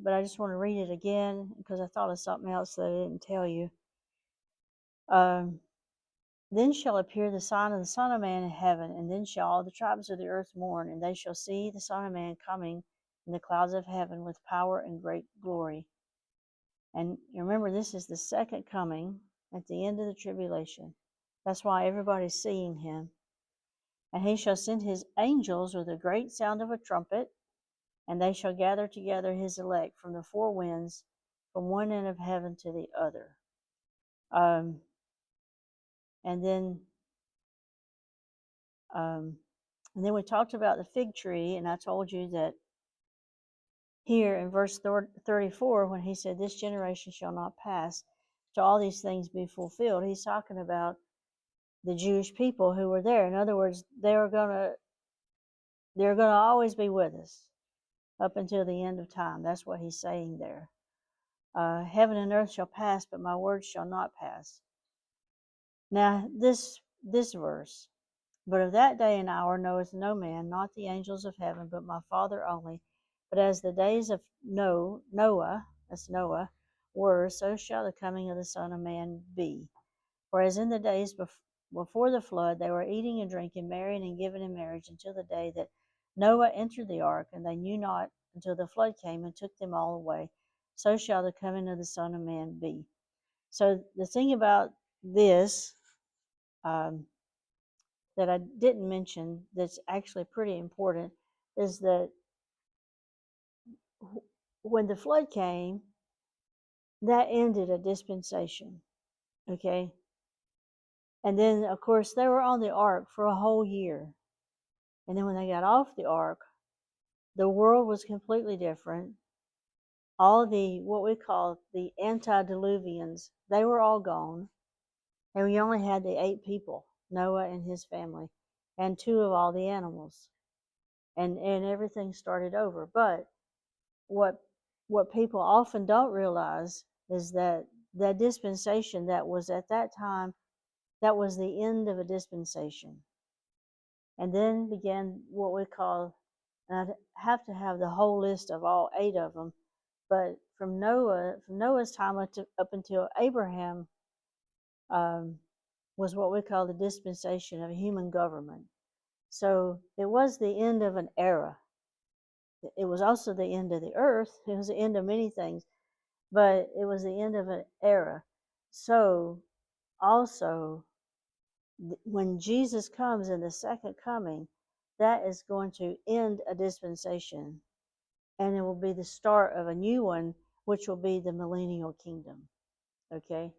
but I just want to read it again because I thought of something else that I didn't tell you. Then shall appear the sign of the Son of Man in heaven, and then shall all the tribes of the earth mourn, and they shall see the Son of Man coming in the clouds of heaven with power and great glory. And remember, this is the second coming at the end of the tribulation. That's why everybody's seeing him. And he shall send his angels with a great sound of a trumpet, and they shall gather together his elect from the four winds, from one end of heaven to the other. And then we talked about the fig tree, and I told you that here in verse 34, when he said, "This generation shall not pass till all these things be fulfilled," he's talking about the Jewish people who were there. In other words, they're gonna always be with us up until the end of time. That's what he's saying there. Heaven and earth shall pass, but my words shall not pass. Now, this verse, but of that day and hour knoweth no man, not the angels of heaven, but my Father only. But as the days of Noah, that's Noah, were, so shall the coming of the Son of Man be. For as in the days before the flood, they were eating and drinking, marrying and giving in marriage, until the day that Noah entered the ark, and they knew not until the flood came and took them all away. So shall the coming of the Son of Man be. So the thing about this that I didn't mention that's actually pretty important is that when the flood came, that ended a dispensation, okay? And then, of course, they were on the ark for a whole year. And then when they got off the ark, the world was completely different. All the, what we call the antediluvians, they were all gone. And we only had the 8 people, Noah and his family, and 2 of all the animals. And everything started over. But what people often don't realize is that that dispensation that was at that time, that was the end of a dispensation. And then began what we call, and I'd have to have the whole list of all 8 of them, but from Noah's time up until Abraham was what we call the dispensation of human government. So it was the end of an era. It was also the end of the earth. It was the end of many things, but it was the end of an era. So also, when Jesus comes in the second coming, that is going to end a dispensation, and it will be the start of a new one, which will be the millennial kingdom. Okay?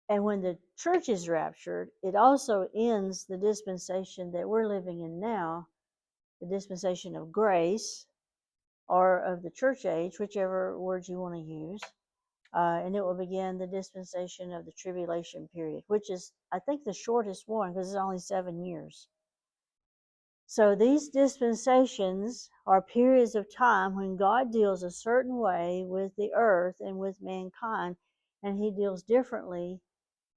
And when the church is raptured, it also ends the dispensation that we're living in now, the dispensation of grace, or of the church age, whichever word you want to use. And it will begin the dispensation of the tribulation period, which is, I think, the shortest one because it's only 7 years. So these dispensations are periods of time when God deals a certain way with the earth and with mankind, and he deals differently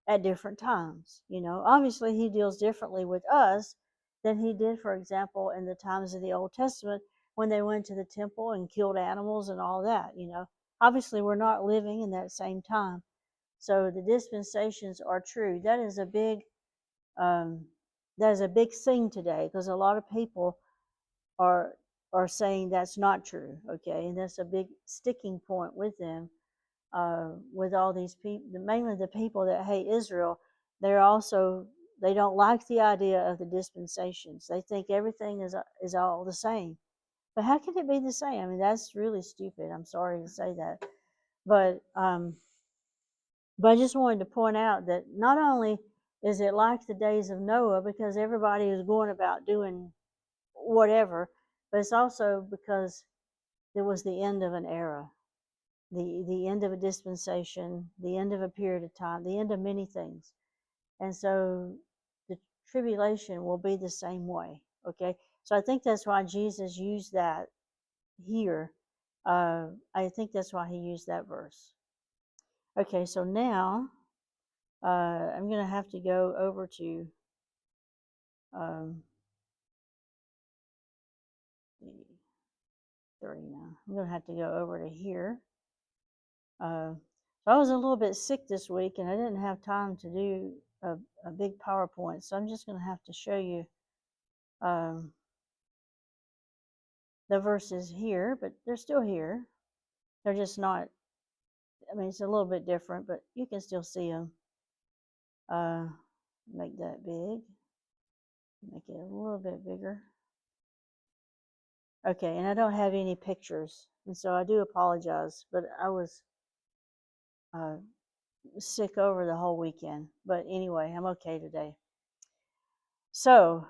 at different times. You know, obviously he deals differently with us than he did, for example, in the times of the Old Testament when they went to the temple and killed animals and all that, you know. Obviously we're not living in that same time. So the dispensations are true. That is a big thing today, because a lot of people are saying that's not true, okay? And that's a big sticking point with them. With all these people, mainly the people that hate Israel, they don't like the idea of the dispensations. They think everything is all the same. But how can it be the same? I mean, that's really stupid. I'm sorry to say that, but I just wanted to point out that not only is it like the days of Noah because everybody is going about doing whatever, but it's also because it was the end of an era. The end of a dispensation, the end of a period of time, the end of many things. And so the tribulation will be the same way, okay? So I think that's why Jesus used that here. I think that's why he used that verse. Okay, so now I'm going to have to go over to 39. I'm going to have to go over to here. So I was a little bit sick this week, and I didn't have time to do a big PowerPoint, so I'm just going to have to show you the verses here, but they're still here. They're just not, I mean, it's a little bit different, but you can still see them. Make that big. Make it a little bit bigger. Okay, and I don't have any pictures, and so I do apologize, but I was sick over the whole weekend. But anyway, I'm okay today. So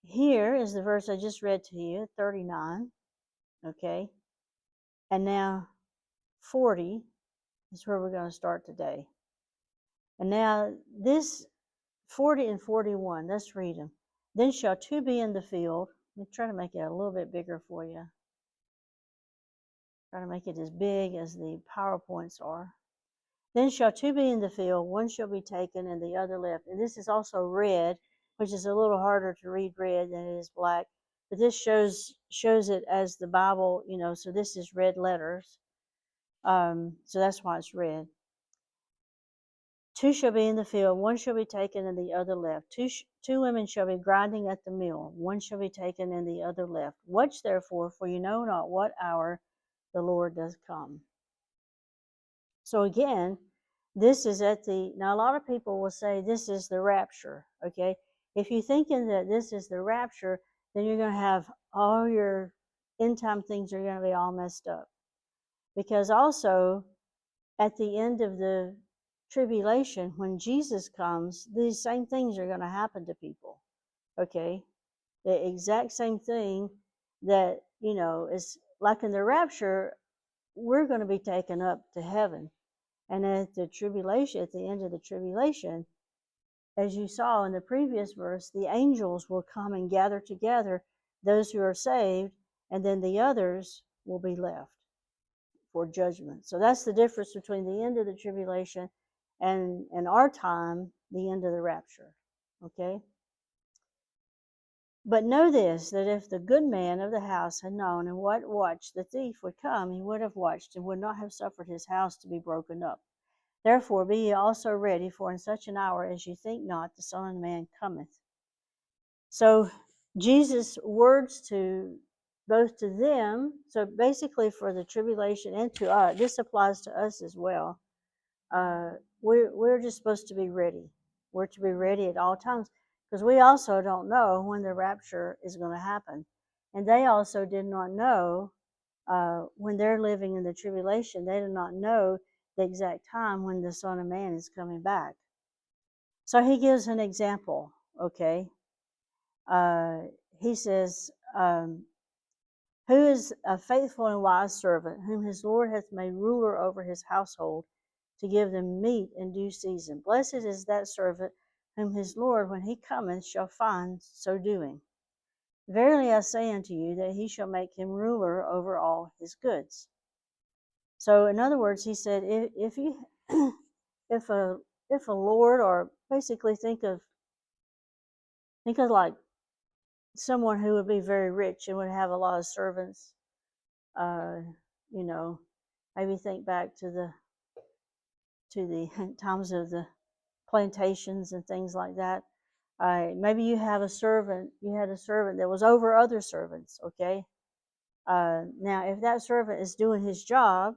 here is the verse I just read to you, 39. Okay, and now 40 is where we're going to start today. And now this 40 and 41, let's read them. Then shall two be in the field. Let me try to make it a little bit bigger for you. Try to make it as big as the PowerPoints are. Then shall two be in the field, one shall be taken and the other left. And this is also red, which is a little harder to read red than it is black. But this shows it as the Bible, so this is red letters. So that's why it's red. Two shall be in the field, one shall be taken and the other left. Two women shall be grinding at the mill, one shall be taken and the other left. Watch therefore, for you know not what hour the Lord does come. So again, this is now a lot of people will say this is the rapture, okay? If you're thinking that this is the rapture, then you're going to have all your end time things are going to be all messed up. Because also, at the end of the tribulation, when Jesus comes, these same things are going to happen to people, okay? The exact same thing that, is like in the rapture, we're going to be taken up to heaven. And at the tribulation, at the end of the tribulation, as you saw in the previous verse, the angels will come and gather together those who are saved, and then the others will be left for judgment. So that's the difference between the end of the tribulation and our time, the end of the rapture. Okay? But know this, that if the good man of the house had known in what watch the thief would come, he would have watched and would not have suffered his house to be broken up. Therefore be ye also ready, for in such an hour as you think not, the Son of Man cometh. So Jesus' words to both to them, so basically for the tribulation and to us, this applies to us as well. We're just supposed to be ready. We're to be ready at all times, because we also don't know when the rapture is going to happen. And they also did not know when they're living in the tribulation, they do not know the exact time when the Son of Man is coming back. So he gives an example, okay? He says, who is a faithful and wise servant, whom his Lord hath made ruler over his household, to give them meat in due season? Blessed is that servant whom his Lord, when he cometh, shall find so doing. Verily I say unto you, that he shall make him ruler over all his goods. So in other words, he said, if a Lord, or basically think of like someone who would be very rich and would have a lot of servants, maybe think back to the times of the plantations and things like that. Maybe you had a servant that was over other servants, okay? Now, if that servant is doing his job,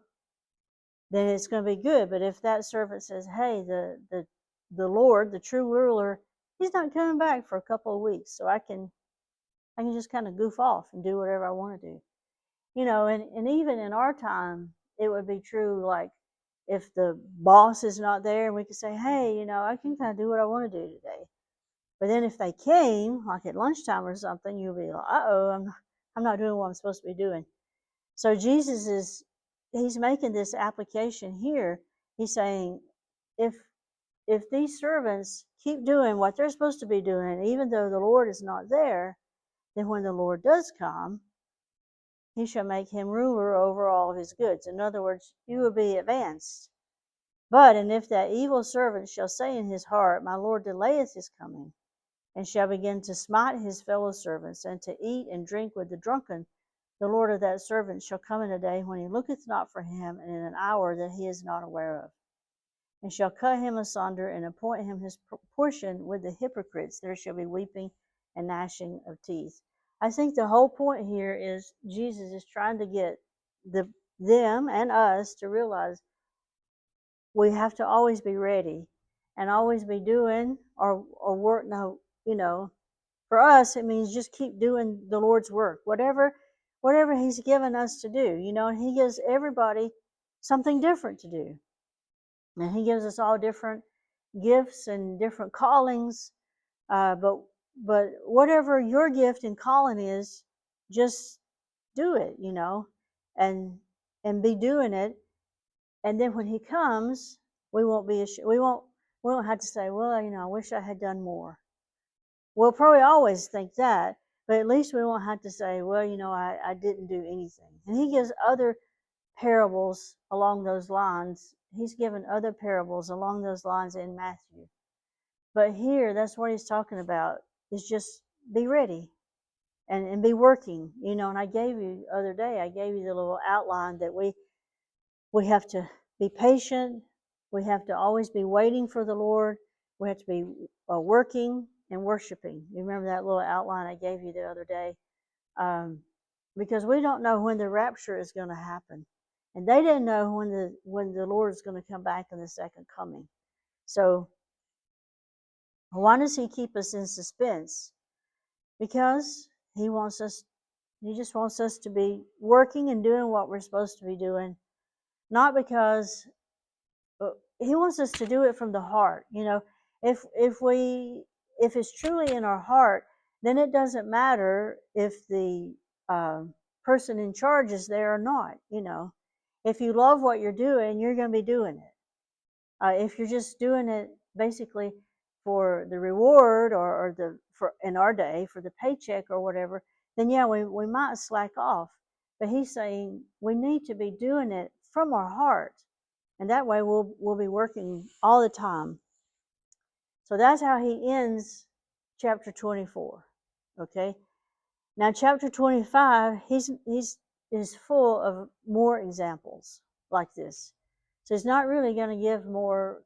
then it's going to be good. But if that servant says, hey, the Lord, the true ruler, he's not coming back for a couple of weeks, so I can just kind of goof off and do whatever I want to do. And even in our time, it would be true, like if the boss is not there and we could say, hey, I can kind of do what I want to do today. But then if they came, like at lunchtime or something, you'll be like, uh-oh, I'm not doing what I'm supposed to be doing. So Jesus he's making this application here. He's saying, if these servants keep doing what they're supposed to be doing, even though the Lord is not there, then when the Lord does come, he shall make him ruler over all of his goods. In other words, you will be advanced. And if that evil servant shall say in his heart, my Lord delayeth his coming, and shall begin to smite his fellow servants, and to eat and drink with the drunken, the Lord of that servant shall come in a day when he looketh not for him, and in an hour that he is not aware of, and shall cut him asunder, and appoint him his portion with the hypocrites. There shall be weeping and gnashing of teeth. I think the whole point here is Jesus is trying to get them and us to realize we have to always be ready and always be doing or work. No, for us, it means just keep doing the Lord's work, whatever He's given us to do. And He gives everybody something different to do, and He gives us all different gifts and different callings. But whatever your gift and calling is, just do it, and be doing it. And then when He comes, we won't be we won't have to say, well, I wish I had done more. We'll probably always think that, but at least we won't have to say, well, I didn't do anything. And He gives other parables along those lines. He's given other parables along those lines in Matthew. But here, that's what He's talking about, is just be ready and be working. And I gave you the other day, I gave you the little outline that we have to be patient. We have to always be waiting for the Lord. We have to be working and worshiping. You remember that little outline I gave you the other day? Because we don't know when the rapture is going to happen. And they didn't know when the Lord is going to come back in the second coming. So why does He keep us in suspense? Because He just wants us to be working and doing what we're supposed to be doing. Not because He wants us to do it from the heart. If it's truly in our heart, then it doesn't matter if the person in charge is there or not. If you love what you're doing, you're going to be doing it. If you're just doing it basically for the reward or for in our day for the paycheck or whatever, then yeah, we might slack off. But He's saying we need to be doing it from our heart. And that way we'll be working all the time. So that's how He ends chapter 24. Okay? Now chapter 25, he's is full of more examples like this. So He's not really going to give more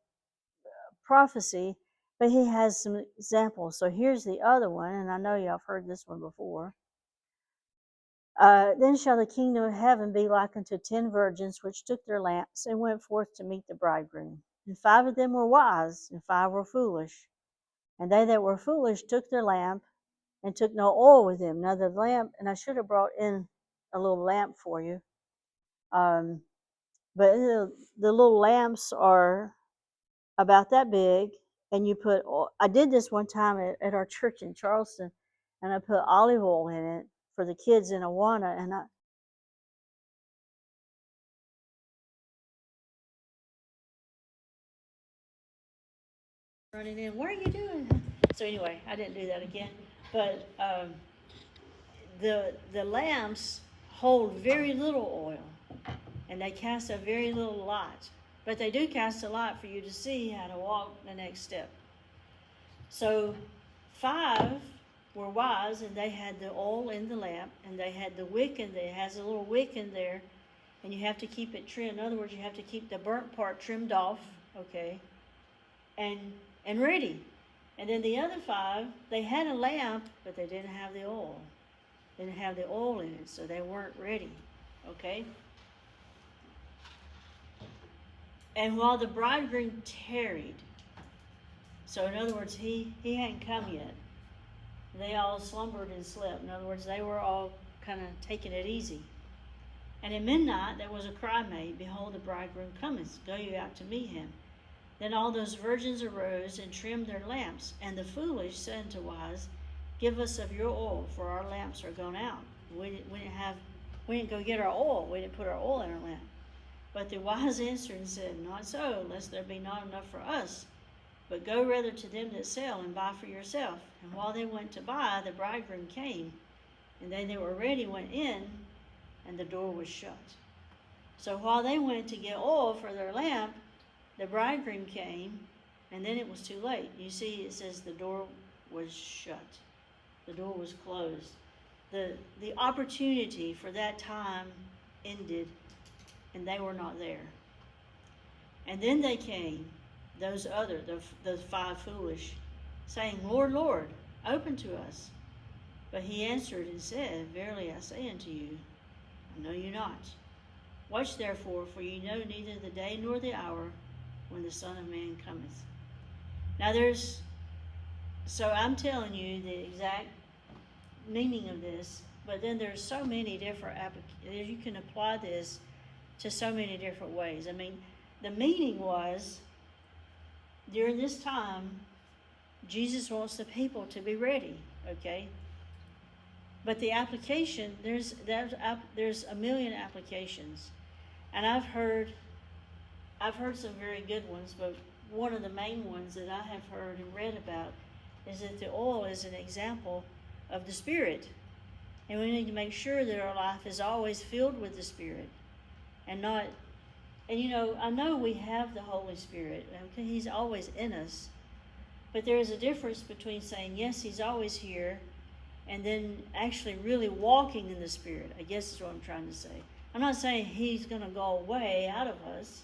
prophecy, but He has some examples. So here's the other one, and I know y'all have heard this one before. Then shall the kingdom of heaven be like unto 10 virgins which took their lamps and went forth to meet the bridegroom. And 5 of them were wise, and 5 were foolish. And they that were foolish took their lamp, and took no oil with them. Now the lamp, and I should have brought in a little lamp for you, but the little lamps are about that big, and you put, I did this one time at our church in Charleston, and I put olive oil in it for the kids in Awana, and running in, what are you doing? So anyway, I didn't do that again. But the lamps hold very little oil, and they cast a very little light. But they do cast a light for you to see how to walk the next step. So 5 were wise, and they had the oil in the lamp, and they had the wick in there. It has a little wick in there, and you have to keep it trimmed. In other words, you have to keep the burnt part trimmed off, okay, and ready. And then the other 5, they had a lamp, but they didn't have the oil. They didn't have the oil in it, so they weren't ready, okay? And while the bridegroom tarried, so in other words, he hadn't come yet. They all slumbered and slept. In other words, they were all kind of taking it easy. And at midnight there was a cry made, Behold, the bridegroom cometh, go you out to meet him. Then all those virgins arose and trimmed their lamps. And the foolish said unto wise, Give us of your oil, for our lamps are gone out. We didn't go get our oil. We didn't put our oil in our lamp. But the wise answered and said, Not so, lest there be not enough for us. But go rather to them that sell, and buy for yourself. And while they went to buy, the bridegroom came. And they that were ready went in, and the door was shut. So while they went to get oil for their lamp, the bridegroom came, and then it was too late. You see, it says the door was shut. The door was closed. the opportunity for that time ended, and they were not there. And then they came, those five foolish, saying, Lord, Lord, open to us. But he answered and said, Verily I say unto you, I know you not. Watch therefore, for ye know neither the day nor the hour when the Son of Man cometh. Now so I'm telling you the exact meaning of this, but then there's so many different you can apply this to so many different ways. I mean, the meaning was, during this time, Jesus wants the people to be ready, okay? But the application, there's a million applications. And I've heard some very good ones, but one of the main ones that I have heard and read about is that the oil is an example of the Spirit. And we need to make sure that our life is always filled with the Spirit. And I know we have the Holy Spirit. Okay? He's always in us. But there is a difference between saying, yes, He's always here, and then actually really walking in the Spirit, I guess is what I'm trying to say. I'm not saying He's going to go away out of us,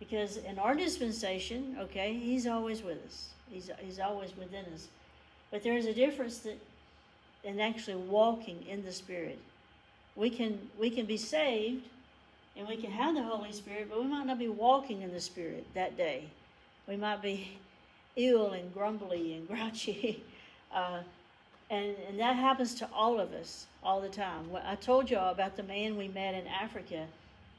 because in our dispensation, okay, He's always with us. He's always within us. But there is a difference in actually walking in the Spirit. We can be saved, and we can have the Holy Spirit, but we might not be walking in the Spirit that day. We might be ill and grumbly and grouchy. And that happens to all of us all the time. I told y'all about the man we met in Africa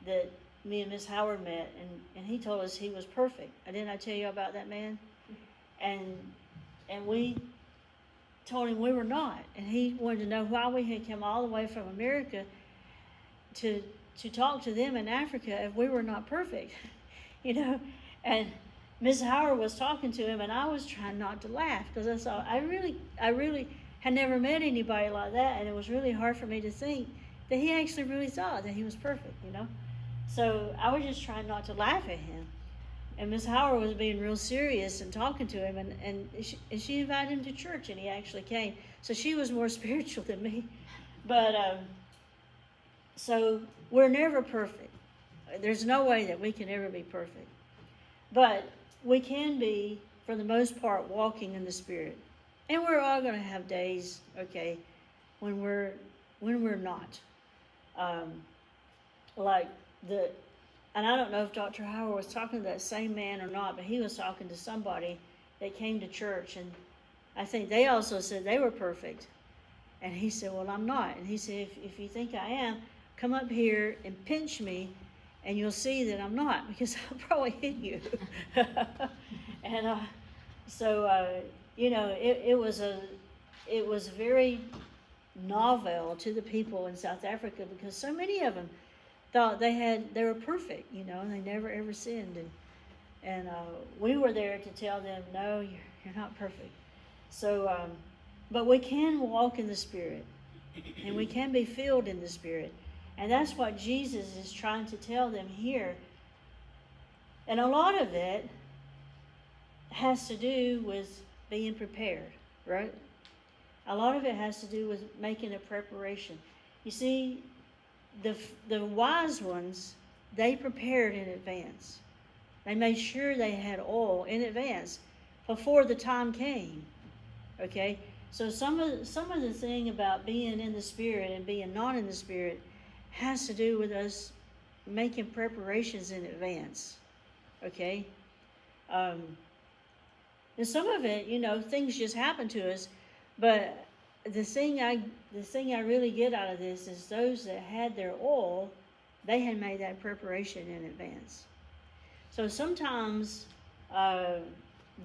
that me and Miss Howard met, and he told us he was perfect. Didn't I tell you about that man? And we told him we were not. And he wanted to know why we had come all the way from America to talk to them in Africa if we were not perfect. And Miss Howard was talking to him, and I was trying not to laugh, because I thought, I really had never met anybody like that, and it was really hard for me to think that he actually really thought that he was perfect, So I was just trying not to laugh at him. And Miss Howard was being real serious and talking to him, and she invited him to church, and he actually came. So she was more spiritual than me. But so we're never perfect. There's no way that we can ever be perfect. But we can be, for the most part, walking in the Spirit. And we're all going to have days, okay, when we're not. And I don't know if Dr. Howard was talking to that same man or not, but he was talking to somebody that came to church, and I think they also said they were perfect. And he said, well, I'm not. And he said, if you think I am, come up here and pinch me, and you'll see that I'm not, because I'll probably hit you. And it was very novel to the people in South Africa, because so many of them thought they were perfect, and they never ever sinned, and we were there to tell them, no, you're not perfect. So, but we can walk in the Spirit, and we can be filled in the Spirit, and that's what Jesus is trying to tell them here. And a lot of it has to do with being prepared, right? A lot of it has to do with making a preparation. You see, the wise ones, they prepared in advance. They made sure they had oil in advance before the time came. Okay? So some of the thing about being in the Spirit and being not in the Spirit has to do with us making preparations in advance. Okay? And some of it, things just happen to us, but the thing I really get out of this is those that had their oil, they had made that preparation in advance. So sometimes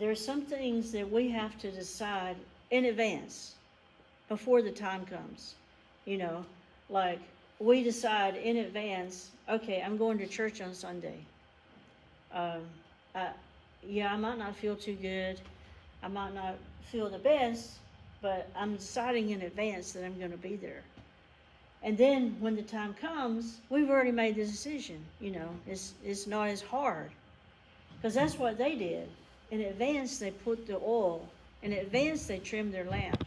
there's some things that we have to decide in advance before the time comes. Like we decide in advance, okay, I'm going to church on Sunday. I might not feel too good. I might not feel the best, but I'm deciding in advance that I'm going to be there. And then when the time comes, we've already made the decision. It's not as hard, because that's what they did. In advance, they put the oil. In advance, they trimmed their lamp.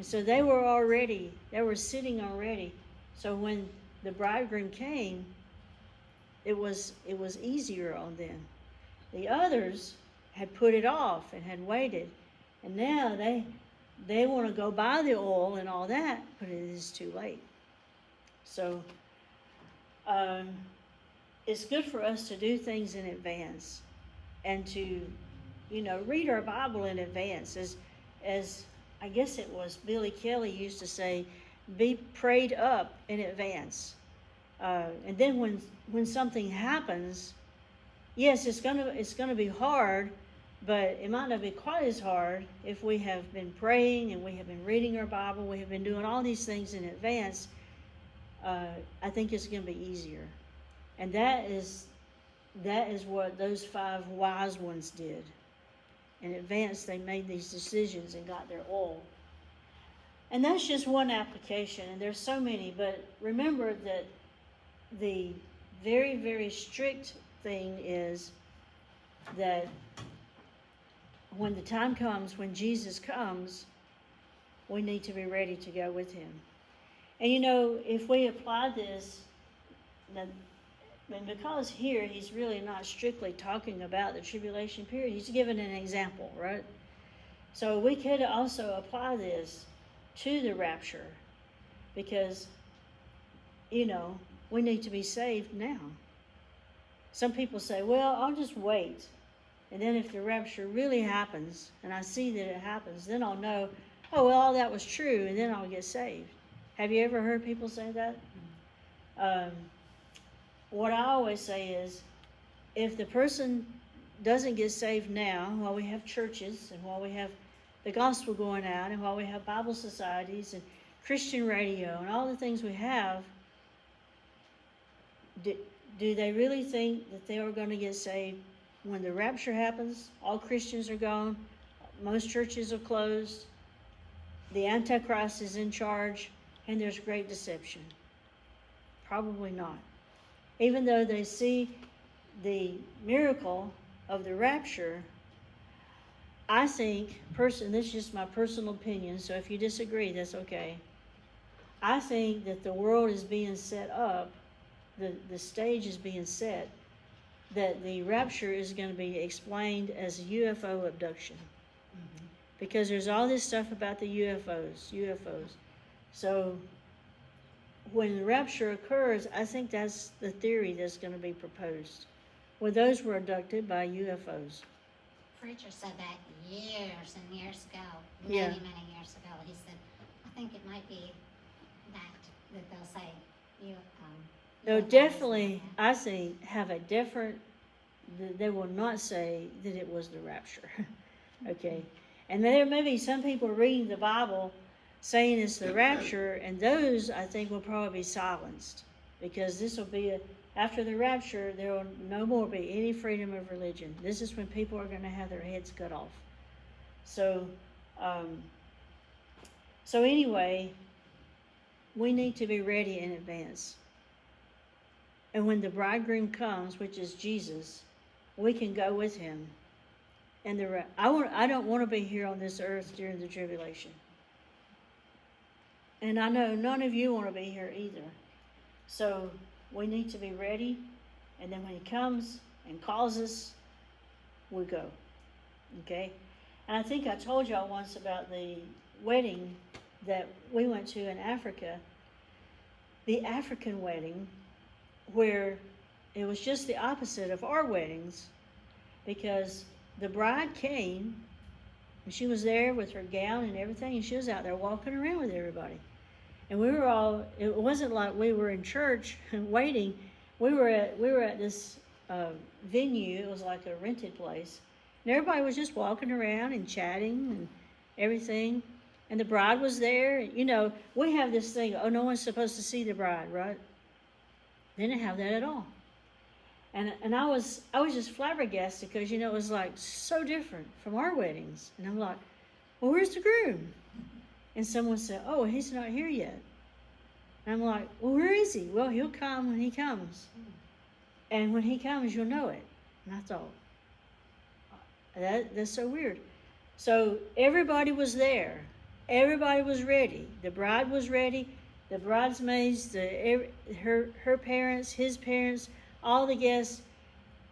And so they were sitting already. So when the bridegroom came, it was easier on them. The others had put it off and had waited, and now they want to go buy the oil and all that, but it is too late. So it's good for us to do things in advance and to, read our Bible in advance. As I guess it was Billy Kelly used to say, be prayed up in advance. And then when something happens, yes, it's gonna be hard, but it might not be quite as hard if we have been praying and we have been reading our Bible, we have been doing all these things in advance. I think it's gonna be easier. And that is what those 5 wise ones did. In advance, they made these decisions and got their oil. And that's just one application, and there's so many, but remember that the very, very strict thing is that when the time comes, when Jesus comes, we need to be ready to go with him. And if we apply this, and because here he's really not strictly talking about the tribulation period, he's given an example, right? So we could also apply this to the rapture, because we need to be saved now. Some people say, well, I'll just wait, and then if the rapture really happens and I see that it happens, then I'll know, oh well, all that was true, and then I'll get saved. Have you ever heard people say that? What I always say is, if the person doesn't get saved now, while we have churches and while we have the gospel going out and while we have Bible societies and Christian radio and all the things we have, do they really think that they are going to get saved when the rapture happens? All Christians are gone, most churches are closed, the Antichrist is in charge, and there's great deception. Probably not. Even though they see the miracle of the rapture, I think, this is just my personal opinion, so if you disagree, that's okay. I think that the world is being set up, the stage is being set, that the rapture is going to be explained as a UFO abduction. Mm-hmm. Because there's all this stuff about the UFOs. So when the rapture occurs, I think that's the theory that's going to be proposed. Well, those were abducted by UFOs. Preacher said that years and years ago, many years ago. He said, I think it might be that they'll say They'll definitely, I think, have a different, they will not say that it was the rapture. Okay. And there may be some people reading the Bible saying it's the rapture, and those, I think, will probably be silenced, because this will be, after the rapture, there will no more be any freedom of religion. This is when people are going to have their heads cut off. So anyway, we need to be ready in advance. And when the bridegroom comes, which is Jesus, we can go with him. And I don't want to be here on this earth during the tribulation. And I know none of you want to be here either. So we need to be ready. And then when he comes and calls us, we go. Okay? And I think I told y'all once about the wedding that we went to in Africa. The African wedding, where it was just the opposite of our weddings, because the bride came and she was there with her gown and everything, and she was out there walking around with everybody. And we were all, it wasn't like we were in church waiting. We were at this venue. It was like a rented place. And everybody was just walking around and chatting and everything. And the bride was there. We have this thing, oh, no one's supposed to see the bride, right? They didn't have that at all. And I was just flabbergasted, because, it was like so different from our weddings. And I'm like, well, where's the groom? And someone said, oh, he's not here yet. And I'm like, well, where is he? Well, he'll come when he comes. And when he comes, you'll know it. And I thought, that's so weird. So everybody was there. Everybody was ready. The bride was ready. The bridesmaids, her parents, his parents, all the guests.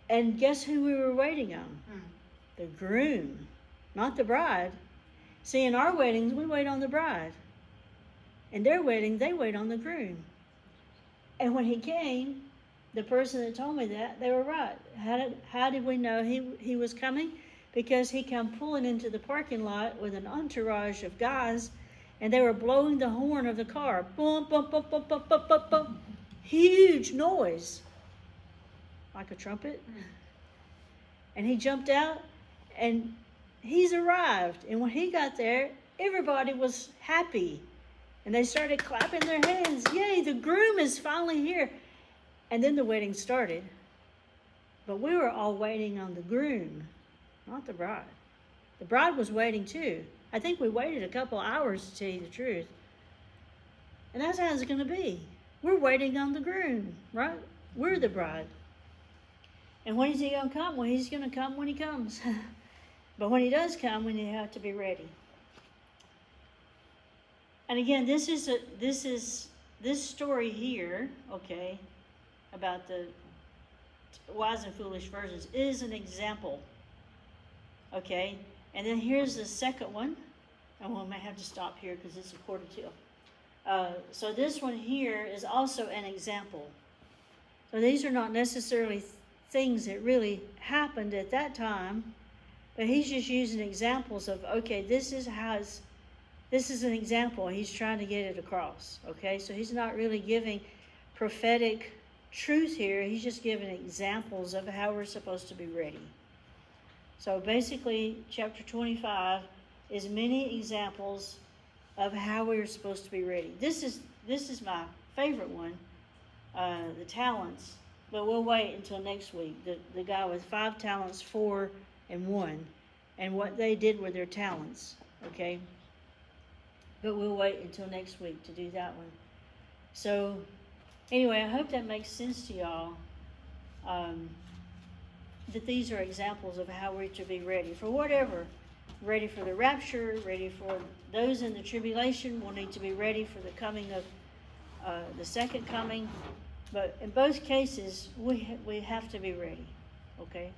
And guess who we were waiting on? The groom, not the bride. See, in our weddings, we wait on the bride. In their wedding, they wait on the groom. And when he came, the person that told me that, they were right. How did we know he was coming? Because he came pulling into the parking lot with an entourage of guys, and they were blowing the horn of the car. Boom, boom, boom, boom, boom, boom, boom, boom. Huge noise. Like a trumpet. And he jumped out, and he's arrived. And when he got there, everybody was happy. And they started clapping their hands. Yay, the groom is finally here. And then the wedding started. But we were all waiting on the groom, not the bride. The bride was waiting too. I think we waited a couple hours, to tell you the truth. And that's how it's going to be. We're waiting on the groom, right? We're the bride. And when is he going to come? Well, he's going to come when he comes. But when he does come, we have to be ready. And again, this story here, okay, about the wise and foolish virgins is an example. Okay, and then here's the second one. And we may have to stop here because it's 1:45. So this one here is also an example. So these are not necessarily things that really happened at that time, but he's just using examples of, okay, this is an example. He's trying to get it across. Okay, so he's not really giving prophetic truth here. He's just giving examples of how we're supposed to be ready. So basically, chapter 25 is many examples of how we're supposed to be ready. This is my favorite one, the talents. But we'll wait until next week. The guy with 5 talents, 4 and 1, and what they did with their talents. Okay. But we'll wait until next week to do that one. So anyway, I hope that makes sense to y'all. That these are examples of how we're to be ready for whatever. Ready for the rapture, ready for those in the tribulation. We'll need to be ready for the coming of the second coming. But in both cases, we have to be ready. Okay?